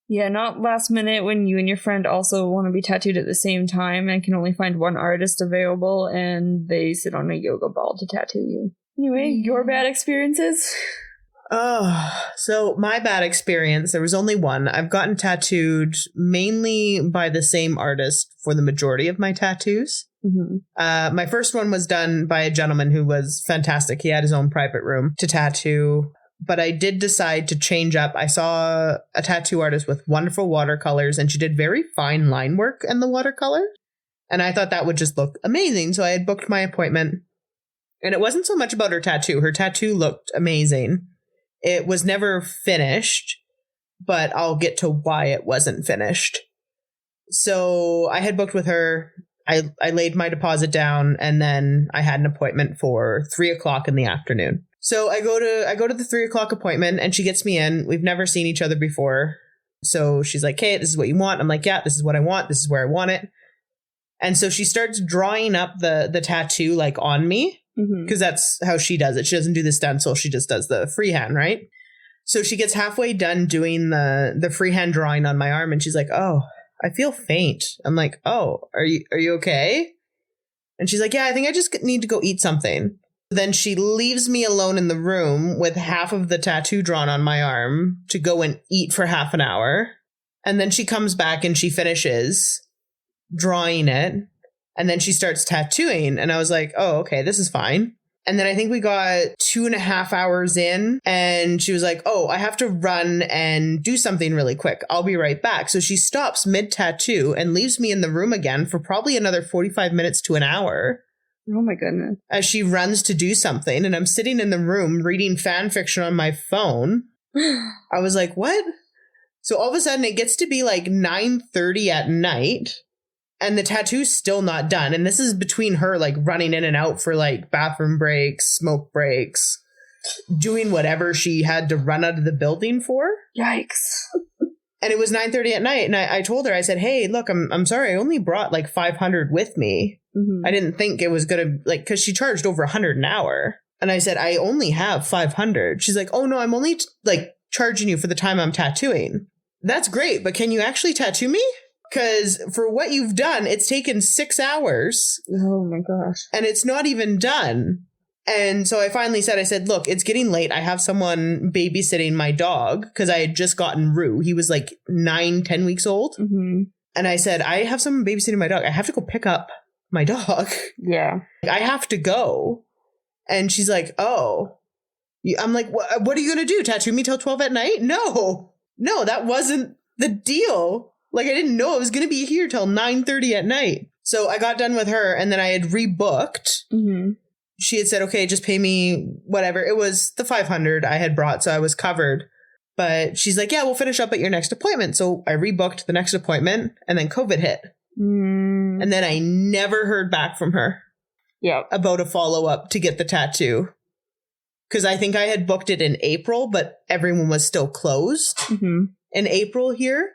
[SPEAKER 2] Yeah, not last minute when you and your friend also want to be tattooed at the same time and can only find one artist available, and they sit on a yoga ball to tattoo you. Anyway, your bad experiences?
[SPEAKER 1] So my bad experience, there was only one. I've gotten tattooed mainly by the same artist for the majority of my tattoos. Mm-hmm. My first one was done by a gentleman who was fantastic. He had his own private room to tattoo. But I did decide to change up. I saw a tattoo artist with wonderful watercolors, and she did very fine line work in the watercolor. And I thought that would just look amazing. So I had booked my appointment. And it wasn't so much about her tattoo. Her tattoo looked amazing. It was never finished, but I'll get to why it wasn't finished. So I had booked with her. I laid my deposit down, and then I had an appointment for 3:00 in the afternoon. So I go to the 3:00 appointment, and she gets me in. We've never seen each other before. So she's like, "Hey, this is what you want." I'm like, "Yeah, this is what I want. This is where I want it." And so she starts drawing up the tattoo like on me. Because that's how she does it. She doesn't do the stencil. She just does the freehand, right? So she gets halfway done doing the freehand drawing on my arm, and she's like, "Oh, I feel faint." I'm like, "Oh, are you okay?" And she's like, "Yeah, I think I just need to go eat something." Then she leaves me alone in the room with half of the tattoo drawn on my arm to go and eat for half an hour. And then she comes back and she finishes drawing it. And then she starts tattooing. And I was like, oh, okay, this is fine. And then I think we got 2.5 hours in and she was like, oh, I have to run and do something really quick. I'll be right back. So she stops mid-tattoo and leaves me in the room again for probably another 45 minutes to an hour.
[SPEAKER 2] Oh my goodness. As
[SPEAKER 1] she runs to do something. And I'm sitting in the room reading fan fiction on my phone. I was like, what? So all of a sudden it gets to be like 9:30 at night. And the tattoo's still not done. And this is between her like running in and out for like bathroom breaks, smoke breaks, doing whatever she had to run out of the building for.
[SPEAKER 2] Yikes.
[SPEAKER 1] And it was 9:30 at night. And I told her, I said, hey, look, I'm sorry. I only brought like 500 with me. Mm-hmm. I didn't think it was going to like, because she charged over 100 an hour. And I said, I only have 500. She's like, oh no, I'm only like charging you for the time I'm tattooing. That's great. But can you actually tattoo me? Because for what you've done, it's taken 6 hours.
[SPEAKER 2] Oh my gosh.
[SPEAKER 1] And it's not even done. And so I finally said, I said, look, it's getting late. I have someone babysitting my dog because I had just gotten Rue. He was like 9-10 weeks old. Mm-hmm. And I said, I have someone babysitting my dog. I have to go pick up my dog.
[SPEAKER 2] Yeah.
[SPEAKER 1] I have to go. And she's like, oh. I'm like, what are you going to do? Tattoo me till 12 at night? No, that wasn't the deal. Like, I didn't know I was going to be here till 9:30 at night. So I got done with her and then I had rebooked. Mm-hmm. She had said, okay, just pay me whatever. It was the 500 I had brought, so I was covered. But she's like, yeah, we'll finish up at your next appointment. So I rebooked the next appointment and then COVID hit. And then I never heard back from her about a follow-up to get the tattoo. Because I think I had booked it in April, but everyone was still closed in April here.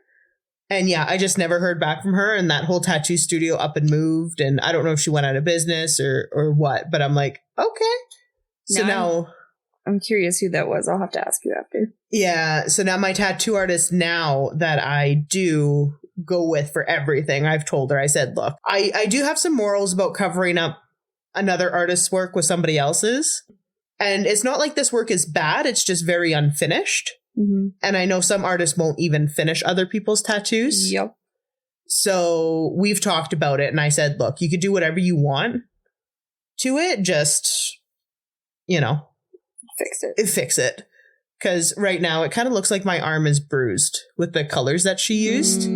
[SPEAKER 1] And yeah, I just never heard back from her, and that whole tattoo studio up and moved, and I don't know if she went out of business or what, but I'm like, okay. So now
[SPEAKER 2] I'm curious who that was. I'll have to ask you after.
[SPEAKER 1] Yeah. So now my tattoo artist now that I do go with for everything, I've told her, I said, look, I do have some morals about covering up another artist's work with somebody else's. And it's not like this work is bad. It's just very unfinished. Mm-hmm. And I know some artists won't even finish other people's tattoos.
[SPEAKER 2] Yep.
[SPEAKER 1] So we've talked about it. And I said, look, you could do whatever you want to it. Just, fix it. Because right now it kind of looks like my arm is bruised with the colors that she used.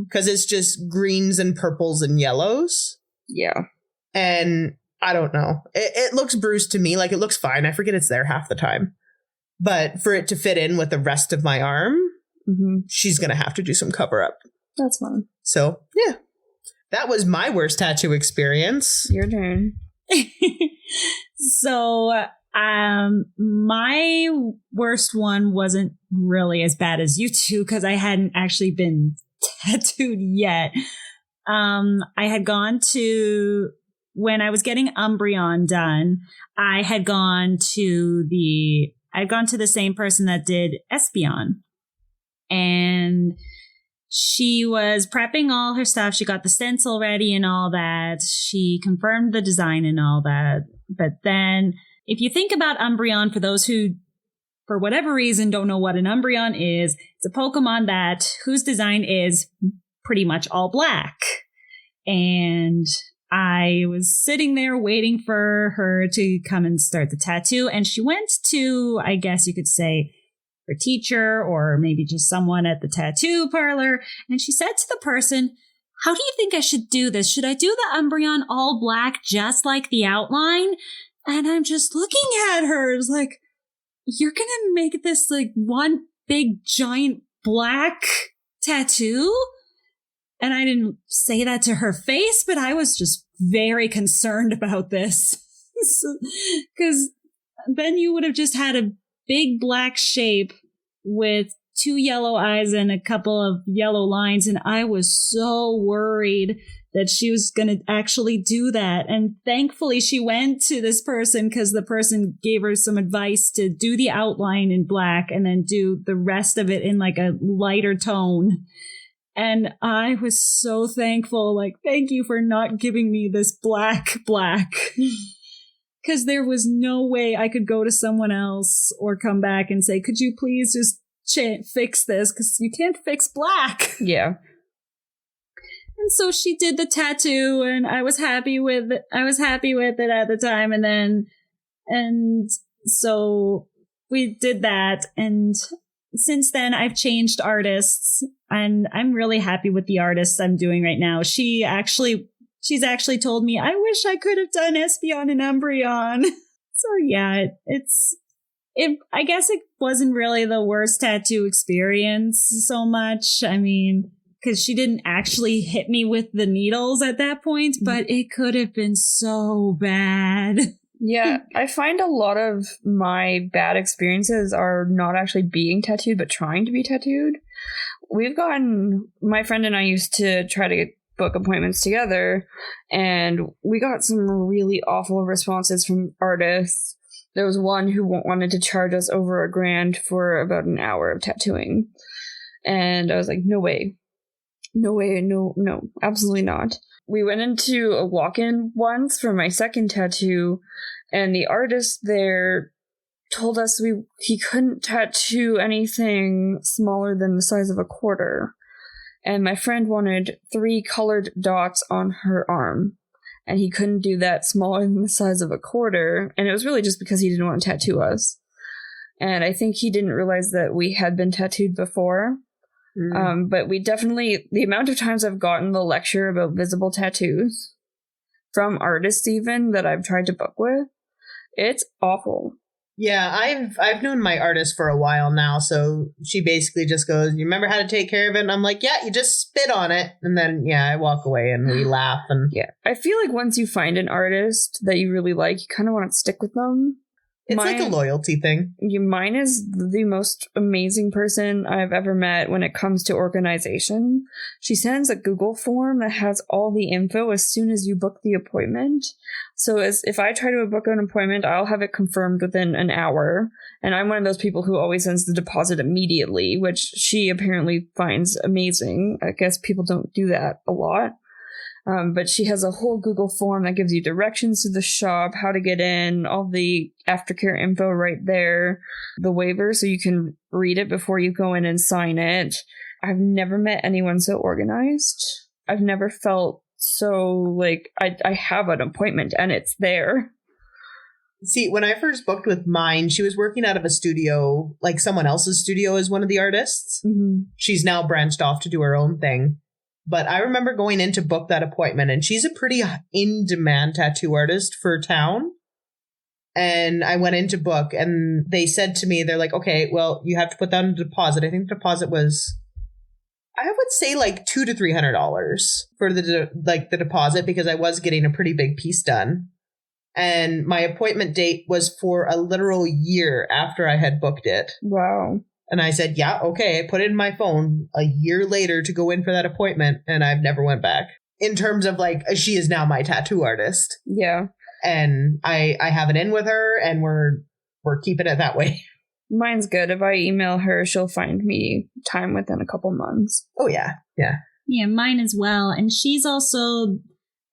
[SPEAKER 1] Because it's just greens and purples and yellows.
[SPEAKER 2] Yeah.
[SPEAKER 1] And I don't know. It looks bruised to me. Like, it looks fine. I forget it's there half the time. But for it to fit in with the rest of my arm, she's going to have to do some cover up.
[SPEAKER 2] That's fine.
[SPEAKER 1] So, yeah. That was my worst tattoo experience.
[SPEAKER 2] Your turn.
[SPEAKER 3] So, my worst one wasn't really as bad as you two because I hadn't actually been tattooed yet. I had gone to... When I was getting Umbreon done, I had gone to the same person that did Espeon. And she was prepping all her stuff. She got the stencil ready and all that. She confirmed the design and all that. But then if you think about Umbreon, for those who, for whatever reason, don't know what an Umbreon is, it's a Pokemon whose design is pretty much all black. And I was sitting there waiting for her to come and start the tattoo, and she went to, I guess you could say, her teacher or maybe just someone at the tattoo parlor, and she said to the person, how do you think I should do this? Should I do the Umbreon all black just like the outline? And I'm just looking at her, it's like, you're gonna make this like one big giant black tattoo? And I didn't say that to her face, but I was just very concerned about this. Because then you would have just had a big black shape with 2 yellow eyes and a couple of yellow lines. And I was so worried that she was going to actually do that. And thankfully she went to this person because the person gave her some advice to do the outline in black and then do the rest of it in like a lighter tone. And I was so thankful, like, thank you for not giving me this black. Because there was no way I could go to someone else or come back and say, could you please just fix this? Because you can't fix black.
[SPEAKER 2] Yeah.
[SPEAKER 3] And so she did the tattoo, and I was happy with it. At the time, and so we did that, and since then I've changed artists, and I'm really happy with the artists I'm doing right now. She's actually told me, I wish I could have done Espeon and Umbreon. So yeah, I guess it wasn't really the worst tattoo experience so much. I mean, because she didn't actually hit me with the needles at that point, but it could have been so bad.
[SPEAKER 2] Yeah, I find a lot of my bad experiences are not actually being tattooed, but trying to be tattooed. My friend and I used to try to book appointments together, and we got some really awful responses from artists. There was one who wanted to charge us over $1,000 for about an hour of tattooing. And I was like, no way. No way, no, absolutely not. We went into a walk-in once for my second tattoo, and the artist there told us he couldn't tattoo anything smaller than the size of a quarter. And my friend wanted 3 colored dots on her arm, and he couldn't do that smaller than the size of a quarter, and it was really just because he didn't want to tattoo us. And I think he didn't realize that we had been tattooed before. But we definitely, the amount of times I've gotten the lecture about visible tattoos from artists even that I've tried to book with, it's awful.
[SPEAKER 1] Yeah, I've known my artist for a while now, so she basically just goes, you remember how to take care of it? And I'm like, yeah, you just spit on it. And then, yeah, I walk away and we laugh. And
[SPEAKER 2] yeah, I feel like once you find an artist that you really like, you kind of want to stick with them.
[SPEAKER 1] It's like a loyalty thing.
[SPEAKER 2] Mine is the most amazing person I've ever met when it comes to organization. She sends a Google form that has all the info as soon as you book the appointment. So if I try to book an appointment, I'll have it confirmed within an hour. And I'm one of those people who always sends the deposit immediately, which she apparently finds amazing. I guess people don't do that a lot. But she has a whole Google form that gives you directions to the shop, how to get in, all the aftercare info right there, the waiver so you can read it before you go in and sign it. I've never met anyone so organized. I've never felt so like I have an appointment and it's there.
[SPEAKER 1] See, when I first booked with mine, she was working out of a studio, like someone else's studio as one of the artists. Mm-hmm. She's now branched off to do her own thing. But I remember going in to book that appointment, and she's a pretty in-demand tattoo artist for town. And I went in to book, and they said to me, they're like, okay, well, you have to put down a deposit. I think the deposit was, I would say like $200 to $300 for the deposit, because I was getting a pretty big piece done. And my appointment date was for a literal year after I had booked it.
[SPEAKER 2] Wow.
[SPEAKER 1] And I said, yeah, okay. I put it in my phone a year later to go in for that appointment, and I've never went back. In terms of like, she is now my tattoo artist.
[SPEAKER 2] Yeah.
[SPEAKER 1] And I have it in with her, and we're keeping it that way.
[SPEAKER 2] Mine's good. If I email her, she'll find me time within a couple months.
[SPEAKER 1] Oh, yeah. Yeah.
[SPEAKER 3] Yeah, mine as well. And she's also,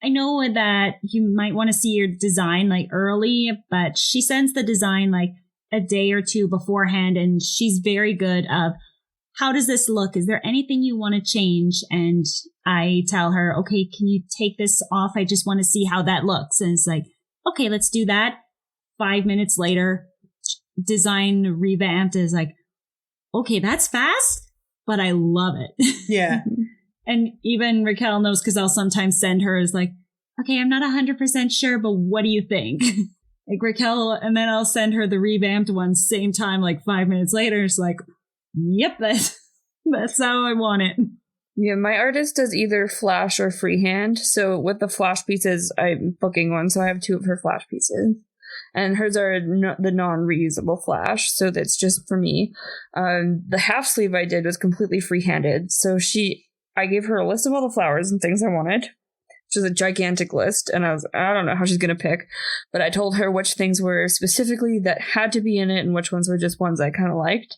[SPEAKER 3] I know that you might want to see your design like early, but she sends the design like a day or two beforehand, and she's very good of, how does this look? Is there anything you want to change? And I tell her, okay, can you take this off? I just want to see how that looks. And it's like, okay, let's do that. 5 minutes later, design revamped is like, okay, that's fast, but I love it.
[SPEAKER 1] Yeah.
[SPEAKER 3] And even Raquel knows, because I'll sometimes send her as like, okay, I'm not 100% sure, but what do you think? Like Raquel, and then I'll send her the revamped one same time, like 5 minutes later. It's like, yep, that's how I want it.
[SPEAKER 2] Yeah, my artist does either flash or freehand. So with the flash pieces, I'm booking one, so I have 2 of her flash pieces. And hers are the non-reusable flash, so that's just for me. The half sleeve I did was completely free-handed. So I gave her a list of all the flowers and things I wanted, which is a gigantic list, and I don't know how she's going to pick, but I told her which things were specifically that had to be in it and which ones were just ones I kind of liked.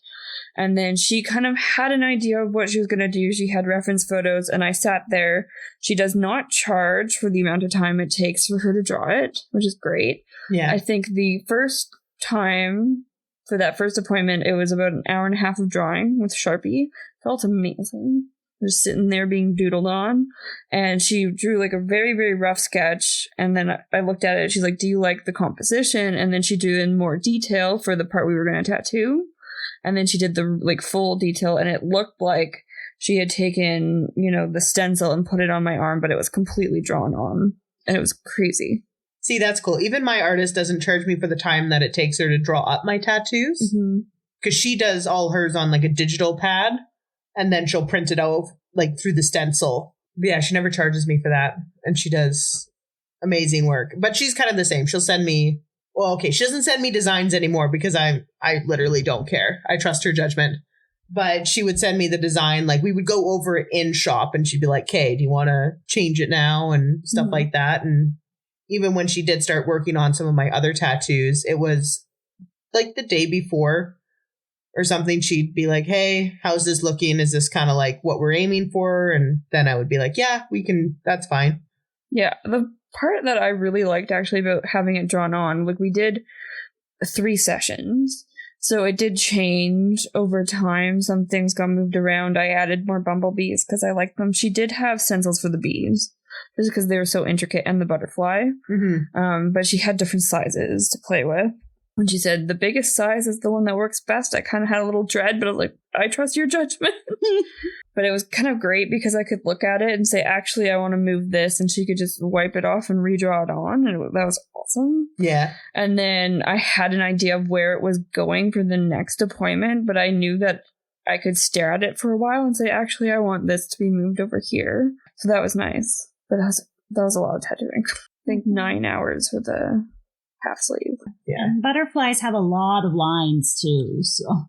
[SPEAKER 2] And then she kind of had an idea of what she was going to do. She had reference photos, and I sat there. She does not charge for the amount of time it takes for her to draw it, which is great.
[SPEAKER 1] Yeah.
[SPEAKER 2] I think the first time for that first appointment, it was about an hour and a half of drawing with Sharpie. Felt amazing. just sitting there being doodled on. And she drew like a very, very rough sketch. And then I looked at it. She's like, do you like the composition? And then she drew in more detail for the part we were going to tattoo. And then she did the like full detail, and it looked like she had taken, the stencil and put it on my arm, but it was completely drawn on. And it was crazy.
[SPEAKER 1] See, that's cool. Even my artist doesn't charge me for the time that it takes her to draw up my tattoos. Because she does all hers on like a digital pad, and then she'll print it out like through the stencil. But yeah, she never charges me for that. And she does amazing work. But she's kind of the same. She'll send me, she doesn't send me designs anymore because I literally don't care. I trust her judgment. But she would send me the design. Like, we would go over it in shop, and she'd be like, "Okay, do you want to change it now?" and stuff like that. And even when she did start working on some of my other tattoos, it was like the day before or something. She'd be like, "Hey, how's this looking? Is this kind of like what we're aiming for?" And then I would be like, "Yeah, we can, that's fine."
[SPEAKER 2] Yeah. The part that I really liked actually about having it drawn on, like we did 3 sessions. So it did change over time. Some things got moved around. I added more bumblebees because I liked them. She did have stencils for the bees, just because they were so intricate, and the butterfly. But she had different sizes to play with. And she said, the biggest size is the one that works best. I kind of had a little dread, but I was like, I trust your judgment. But it was kind of great because I could look at it and say, actually, I want to move this. And she could just wipe it off and redraw it on. And that was awesome.
[SPEAKER 1] Yeah.
[SPEAKER 2] And then I had an idea of where it was going for the next appointment, but I knew that I could stare at it for a while and say, actually, I want this to be moved over here. So that was nice. But that was a lot of tattooing. I think 9 hours for the half sleeve.
[SPEAKER 1] Yeah.
[SPEAKER 3] And butterflies have a lot of lines too, so.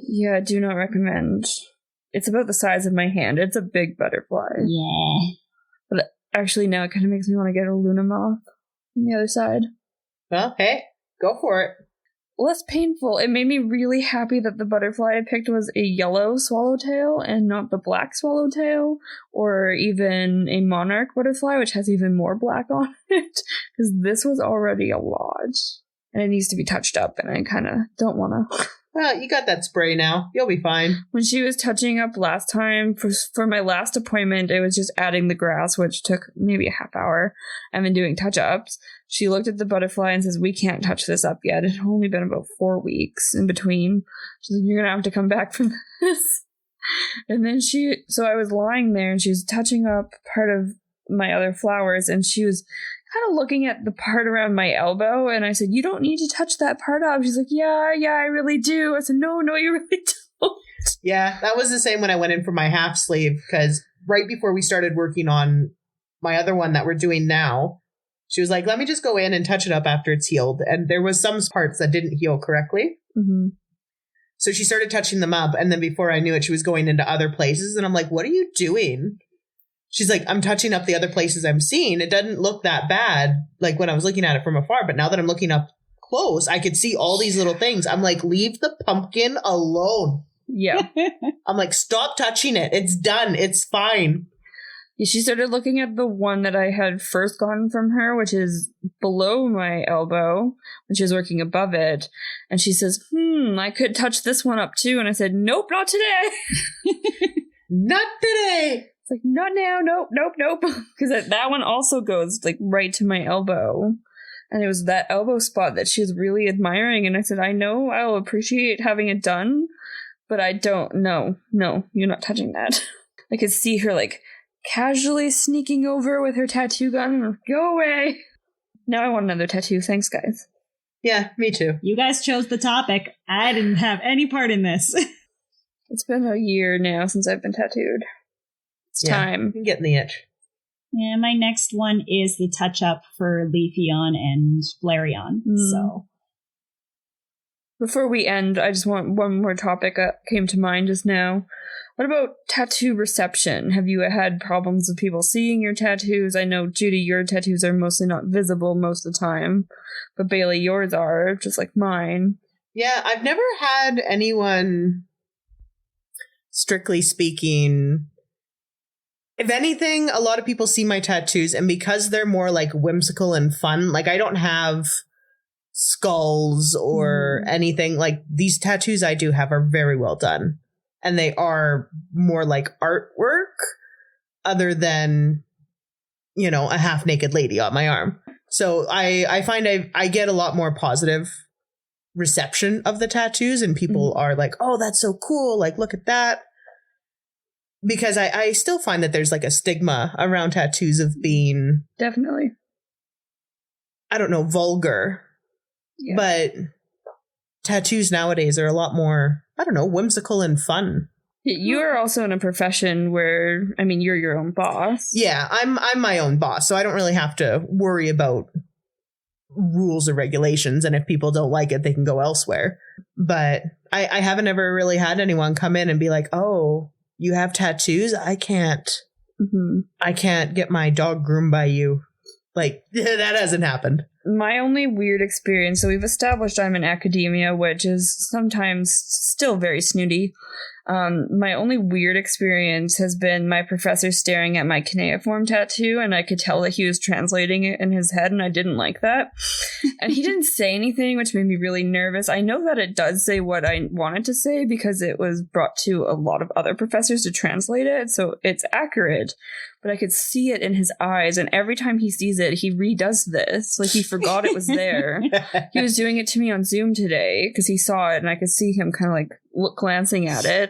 [SPEAKER 2] Yeah, I do not recommend. It's about the size of my hand. It's a big butterfly.
[SPEAKER 3] Yeah.
[SPEAKER 2] But actually now it kind of makes me want to get a Luna moth on the other side.
[SPEAKER 1] Well, hey, go for it.
[SPEAKER 2] Less painful. It made me really happy that the butterfly I picked was a yellow swallowtail and not the black swallowtail, or even a monarch butterfly, which has even more black on it, because this was already a lot. And it needs to be touched up, and I kind of don't want to.
[SPEAKER 1] Well, you got that spray now. You'll be fine.
[SPEAKER 2] When she was touching up last time, for my last appointment, it was just adding the grass, which took maybe a half hour, and then doing touch-ups. She looked at the butterfly and says, we can't touch this up yet. It had only been about 4 weeks in between. She's like, you're going to have to come back for this. And then so I was lying there, and she was touching up part of my other flowers, and she was kind of looking at the part around my elbow, and I said, you don't need to touch that part up. She's like, yeah, I really do. I said, no, you really don't.
[SPEAKER 1] Yeah, that was the same when I went in for my half sleeve, because right before we started working on my other one that we're doing now, she was like, let me just go in and touch it up after it's healed. And there was some parts that didn't heal correctly. So she started touching them up, and then before I knew it, she was going into other places, and I'm like, what are you doing? She's like, I'm touching up the other places I'm seeing. It doesn't look that bad, like when I was looking at it from afar. But now that I'm looking up close, I could see all these little things. I'm like, leave the pumpkin alone.
[SPEAKER 2] Yeah.
[SPEAKER 1] I'm like, stop touching it. It's done. It's fine.
[SPEAKER 2] She started looking at the one that I had first gotten from her, which is below my elbow, when she was working above it. And she says, I could touch this one up too. And I said, nope, not today.
[SPEAKER 1] Not today.
[SPEAKER 2] It's like, not now, nope. Because that one also goes like right to my elbow. And it was that elbow spot that she was really admiring. And I said, I know I'll appreciate having it done, but I don't, no, you're not touching that. I could see her like casually sneaking over with her tattoo gun. Go away. Now I want another tattoo. Thanks, guys.
[SPEAKER 1] Yeah, me too.
[SPEAKER 3] You guys chose the topic. I didn't have any part in this.
[SPEAKER 2] It's been a year now since I've been tattooed. It's time.
[SPEAKER 1] I'm getting the itch.
[SPEAKER 3] Yeah, my next one is the touch-up for Leafeon and Flareon. So,
[SPEAKER 2] before we end, I just want one more topic that came to mind just now. What about tattoo reception? Have you had problems with people seeing your tattoos? I know, Judy, your tattoos are mostly not visible most of the time, but Bailey, yours are, just like mine.
[SPEAKER 1] Yeah, I've never had anyone, strictly speaking. If anything, a lot of people see my tattoos, and because they're more like whimsical and fun, like I don't have skulls or anything, like these tattoos I do have are very well done. and they are more like artwork other than, you know, a half naked lady on my arm. So I find I get a lot more positive reception of the tattoos, and people are like, oh, that's so cool. Like, look at that. Because I still find that there's like a stigma around tattoos of being
[SPEAKER 2] Definitely.
[SPEAKER 1] I don't know, vulgar. Yeah. But tattoos nowadays are a lot more, I don't know, whimsical and fun.
[SPEAKER 2] You are also in a profession where, I mean, you're your own boss.
[SPEAKER 1] Yeah, I'm my own boss, so I don't really have to worry about rules or regulations, and if people don't like it, they can go elsewhere. But I haven't ever really had anyone come in and be like, oh, you have tattoos? I can't get my dog groomed by you. Like, that hasn't happened.
[SPEAKER 2] My only weird experience, so we've established I'm in academia, which is sometimes still very snooty. My only weird experience has been my professor staring at my cuneiform tattoo, and I could tell that he was translating it in his head, and I didn't like that. And he didn't say anything, which made me really nervous. I know that it does say what I wanted to say because it was brought to a lot of other professors to translate it, so it's accurate. But I could see it in his eyes, and every time he sees it, he redoes this. Like, he forgot it was there. He was doing it to me on Zoom today, because he saw it, and I could see him kind of, like, glancing at it.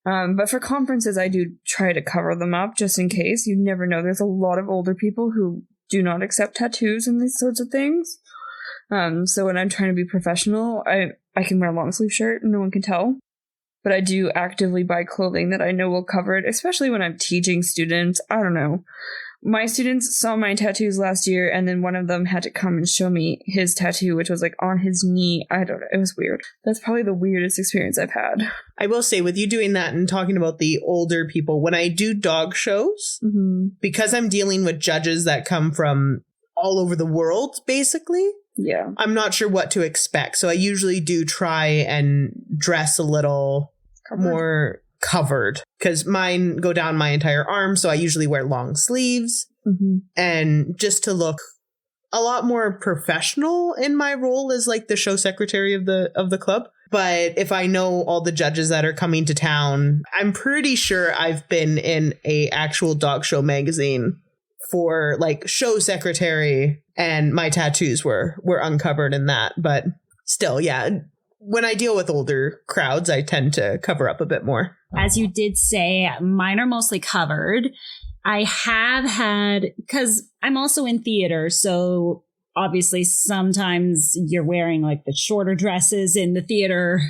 [SPEAKER 2] But for conferences, I do try to cover them up, just in case. You never know. There's a lot of older people who do not accept tattoos and these sorts of things. So when I'm trying to be professional, I can wear a long sleeve shirt, and no one can tell. But I do actively buy clothing that I know will cover it, especially when I'm teaching students. I don't know. My students saw my tattoos last year, and then one of them had to come and show me his tattoo, which was like on his knee. I don't know. It was weird. That's probably the weirdest experience I've had.
[SPEAKER 1] I will say, with you doing that and talking about the older people, when I do dog shows, because I'm dealing with judges that come from all over the world, basically.
[SPEAKER 2] Yeah.
[SPEAKER 1] I'm not sure what to expect. So I usually do try and dress a little more covered, because mine go down my entire arm, so I usually wear long sleeves, and just to look a lot more professional in my role as like the show secretary of the club. But if I know all the judges that are coming to town, I'm pretty sure I've been in a actual dog show magazine for like show secretary, and my tattoos were uncovered in that. But still, yeah, when I deal with older crowds, I tend to cover up a bit more.
[SPEAKER 3] As you did say, mine are mostly covered. I have had, because I'm also in theater, so obviously sometimes you're wearing like the shorter dresses in the theater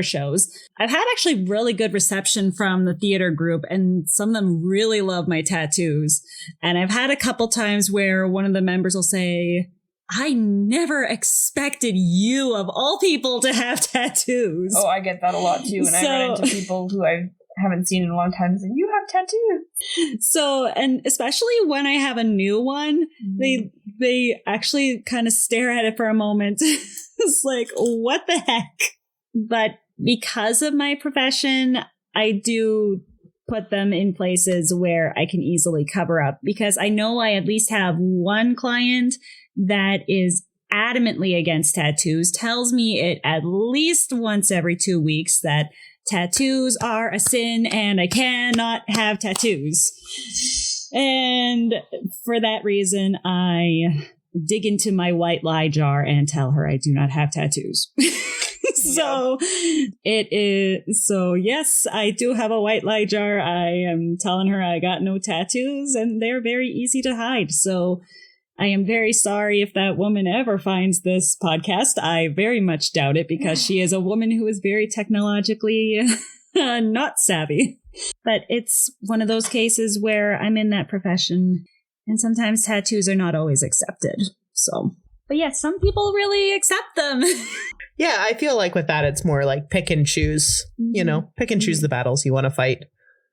[SPEAKER 3] shows. I've had actually really good reception from the theater group, and some of them really love my tattoos. And I've had a couple times where one of the members will say, I never expected you, of all people, to have tattoos.
[SPEAKER 2] Oh, I get that a lot too. And I run into people who I haven't seen in a long time and say, you have tattoos.
[SPEAKER 3] So, and especially when I have a new one, they actually kind of stare at it for a moment. It's like, what the heck? But because of my profession, I do put them in places where I can easily cover up, because I know I at least have one client that is adamantly against tattoos, tells me it at least once every 2 weeks that tattoos are a sin and I cannot have tattoos. And for that reason, I dig into my white lie jar and tell her I do not have tattoos. So it is. So yes, I do have a white lie jar. I am telling her I got no tattoos, and they're very easy to hide. So I am very sorry if that woman ever finds this podcast. I very much doubt it, because she is a woman who is very technologically not savvy. But it's one of those cases where I'm in that profession, and sometimes tattoos are not always accepted. So, but yeah, some people really accept them.
[SPEAKER 1] Yeah, I feel like with that, it's more like pick and choose, you know, pick and choose the battles you want to fight.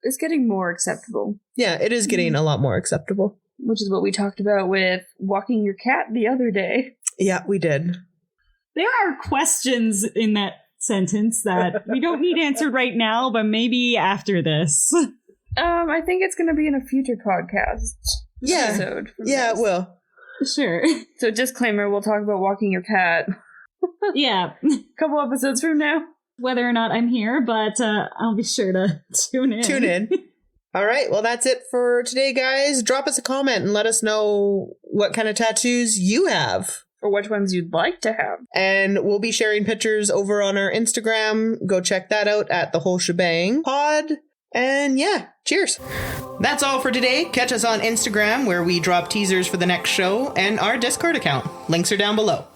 [SPEAKER 2] It's getting more acceptable.
[SPEAKER 1] Yeah, it is getting a lot more acceptable.
[SPEAKER 2] Which is what we talked about with walking your cat the other day.
[SPEAKER 1] Yeah, we did.
[SPEAKER 3] There are questions in that sentence that we don't need answered right now, but maybe after this.
[SPEAKER 2] I think it's going to be in a future podcast episode.
[SPEAKER 1] Yeah, it will.
[SPEAKER 3] Sure.
[SPEAKER 2] So disclaimer, we'll talk about walking your cat.
[SPEAKER 3] Yeah.
[SPEAKER 2] A couple episodes from now.
[SPEAKER 3] whether or not I'm here, but I'll be sure to tune in.
[SPEAKER 1] Tune in. All right. Well, that's it for today, guys. Drop us a comment and let us know what kind of tattoos you have.
[SPEAKER 2] Or which ones you'd like to have.
[SPEAKER 1] And we'll be sharing pictures over on our Instagram. Go check that out at The Whole Shebang Pod. And yeah, cheers. That's all for today. Catch us on Instagram where we drop teasers for the next show and our Discord account. Links are down below.